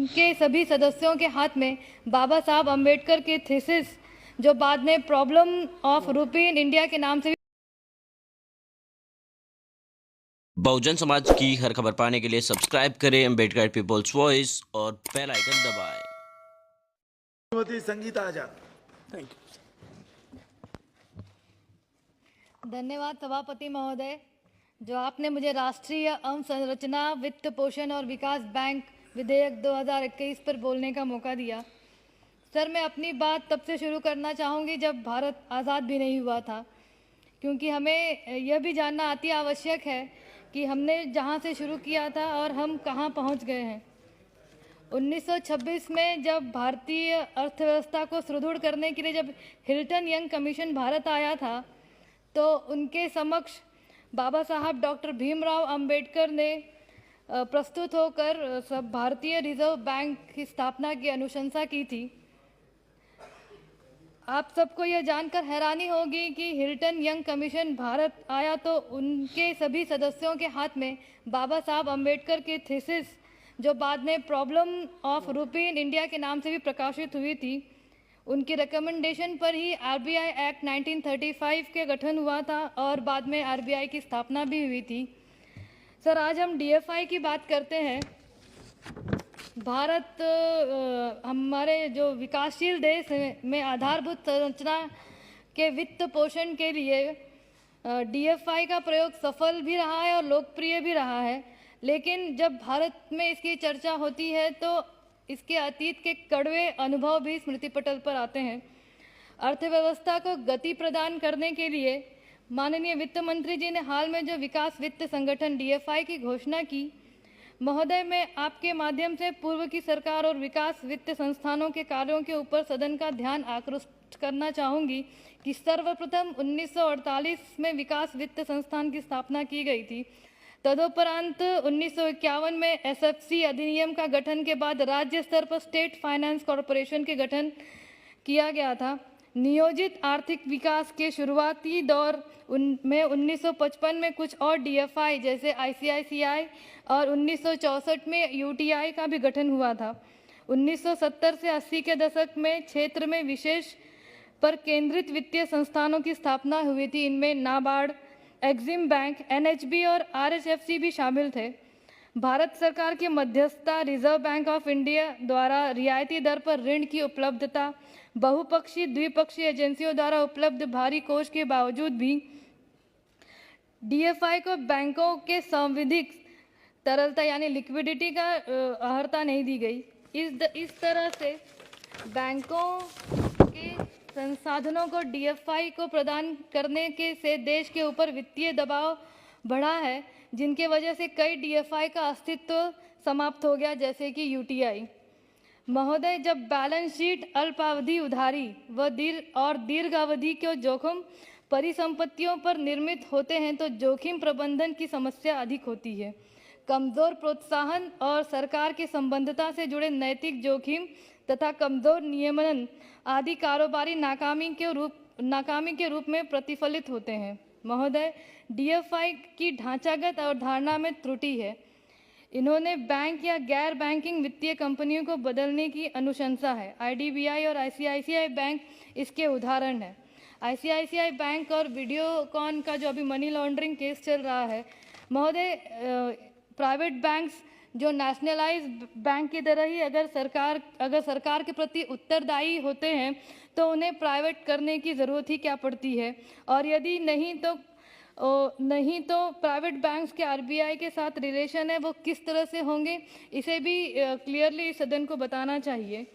उनके सभी सदस्यों के हाथ में बाबा साहब अम्बेडकर के थीसिस, जो बाद में प्रॉब्लम ऑफ रूपी इन इंडिया के नाम से बहुजन समाज की हर खबर पाने के लिए सब्सक्राइब करें अम्बेडकर पीपल्स वॉइस और बेल आइकन दबाएं। श्रीमती संगीता आजाद। Thank you. धन्यवाद सभापति महोदय, जो आपने मुझे राष्ट्रीय अवसंरचना वित्त पोषण और विकास बैंक विधेयक 2021 पर बोलने का मौका दिया। सर, मैं अपनी बात तब से शुरू करना चाहूँगी जब भारत आज़ाद भी नहीं हुआ था, क्योंकि हमें यह भी जानना अति आवश्यक है कि हमने जहाँ से शुरू किया था और हम कहाँ पहुँच गए हैं। 1926 में जब भारतीय अर्थव्यवस्था को सुदृढ़ करने के लिए जब हिल्टन यंग कमीशन भारत आया था, तो उनके समक्ष बाबा साहब डॉक्टर भीमराव अंबेडकर ने प्रस्तुत होकर सब भारतीय रिजर्व बैंक की स्थापना की अनुशंसा की थी। आप सबको यह जानकर हैरानी होगी कि हिल्टन यंग कमीशन भारत आया तो उनके सभी सदस्यों के हाथ में बाबा साहब अम्बेडकर की थीसिस, जो बाद में प्रॉब्लम ऑफ रूपी इन इंडिया के नाम से भी प्रकाशित हुई थी, उनकी रिकमेंडेशन पर ही आरबीआई एक्ट 1935 के गठन हुआ था और बाद में आरबीआई की स्थापना भी हुई थी। सर, आज हम डीएफआई की बात करते हैं। भारत हमारे जो विकासशील देश में आधारभूत संरचना के वित्त पोषण के लिए डीएफआई का प्रयोग सफल भी रहा है और लोकप्रिय भी रहा है, लेकिन जब भारत में इसकी चर्चा होती है तो इसके अतीत के कड़वे अनुभव भी स्मृति पटल पर आते हैं। अर्थव्यवस्था को गति प्रदान करने के लिए माननीय वित्त मंत्री जी ने हाल में जो विकास वित्त संगठन डीएफआई की घोषणा की, महोदय, मैं आपके माध्यम से पूर्व की सरकार और विकास वित्त संस्थानों के कार्यों के ऊपर सदन का ध्यान आकृष्ट करना चाहूँगी कि सर्वप्रथम 1948 में विकास वित्त संस्थान की स्थापना की गई थी। तदुपरांत 1951 में एसएफसी अधिनियम का गठन के बाद राज्य स्तर पर स्टेट फाइनेंस कॉरपोरेशन के गठन किया गया था। नियोजित आर्थिक विकास के शुरुआती दौर में 1955 में कुछ और डीएफआई जैसे आईसीआईसीआई और 1964 में यूटीआई का भी गठन हुआ था। 1970 से 80 के दशक में क्षेत्र में विशेष पर केंद्रित वित्तीय संस्थानों की स्थापना हुई थी। इनमें नाबार्ड, एक्सिम बैंक, एनएचबी और आरएचएफसी भी शामिल थे। भारत सरकार की मध्यस्थता, रिजर्व बैंक ऑफ इंडिया द्वारा रियायती दर पर ऋण की उपलब्धता, बहुपक्षीय द्विपक्षीय एजेंसियों द्वारा उपलब्ध भारी कोष के बावजूद भी डीएफआई को बैंकों के संविधिक तरलता यानी लिक्विडिटी का अर्हता नहीं दी गई। इस तरह से बैंकों के संसाधनों को डीएफआई को प्रदान करने के से देश के ऊपर वित्तीय दबाव बढ़ा है, जिनके वजह से कई डीएफआई का अस्तित्व समाप्त हो गया, जैसे कि यूटीआई। महोदय, जब बैलेंस शीट अल्पावधि उधारी व दीर्घ अवधि के जोखिम परिसंपत्तियों पर निर्मित होते हैं तो जोखिम प्रबंधन की समस्या अधिक होती है। कमजोर प्रोत्साहन और सरकार की संबद्धता से जुड़े नैतिक जोखिम तथा कमजोर नियमन आदि कारोबारी नाकामी के रूप में प्रतिफलित होते हैं। महोदय, डीएफआई की ढांचागत अवधारणा में त्रुटि है। इन्होंने बैंक या गैर बैंकिंग वित्तीय कंपनियों को बदलने की अनुशंसा है। आईडीबीआई और आईसीआईसीआई बैंक इसके उदाहरण है। आईसीआईसीआई बैंक और वीडियोकॉन का जो अभी मनी लॉन्ड्रिंग केस चल रहा है, महोदय, प्राइवेट बैंक्स जो नेशनलाइज बैंक की तरह ही अगर सरकार के प्रति उत्तरदायी होते हैं तो उन्हें प्राइवेट करने की ज़रूरत ही क्या पड़ती है, और यदि नहीं तो प्राइवेट बैंक्स के आरबीआई के साथ रिलेशन है वो किस तरह से होंगे, इसे भी क्लियरली सदन को बताना चाहिए।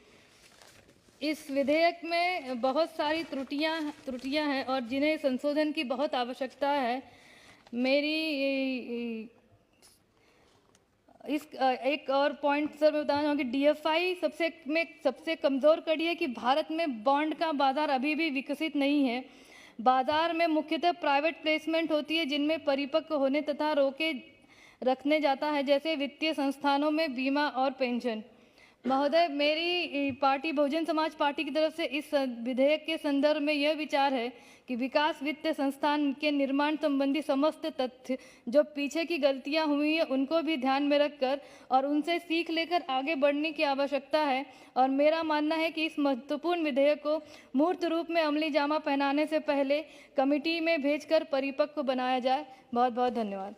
इस विधेयक में बहुत सारी त्रुटियां हैं और जिन्हें संशोधन की बहुत आवश्यकता है। मेरी एक और पॉइंट सर मैं बताना चाहूँगी, डीएफआई सबसे कमज़ोर कड़ी है कि भारत में बॉन्ड का बाज़ार अभी भी विकसित नहीं है। बाज़ार में मुख्यतः प्राइवेट प्लेसमेंट होती है जिनमें परिपक्व होने तथा रोके रखने जाता है, जैसे वित्तीय संस्थानों में बीमा और पेंशन। महोदय, मेरी पार्टी बहुजन समाज पार्टी की तरफ से इस विधेयक के संदर्भ में यह विचार है कि विकास वित्त संस्थान के निर्माण संबंधी समस्त तथ्य जो पीछे की गलतियां हुई हैं उनको भी ध्यान में रखकर और उनसे सीख लेकर आगे बढ़ने की आवश्यकता है। और मेरा मानना है कि इस महत्वपूर्ण विधेयक को मूर्त रूप में अमली जामा पहनाने से पहले कमेटी में भेजकर परिपक्व बनाया जाए। बहुत बहुत धन्यवाद।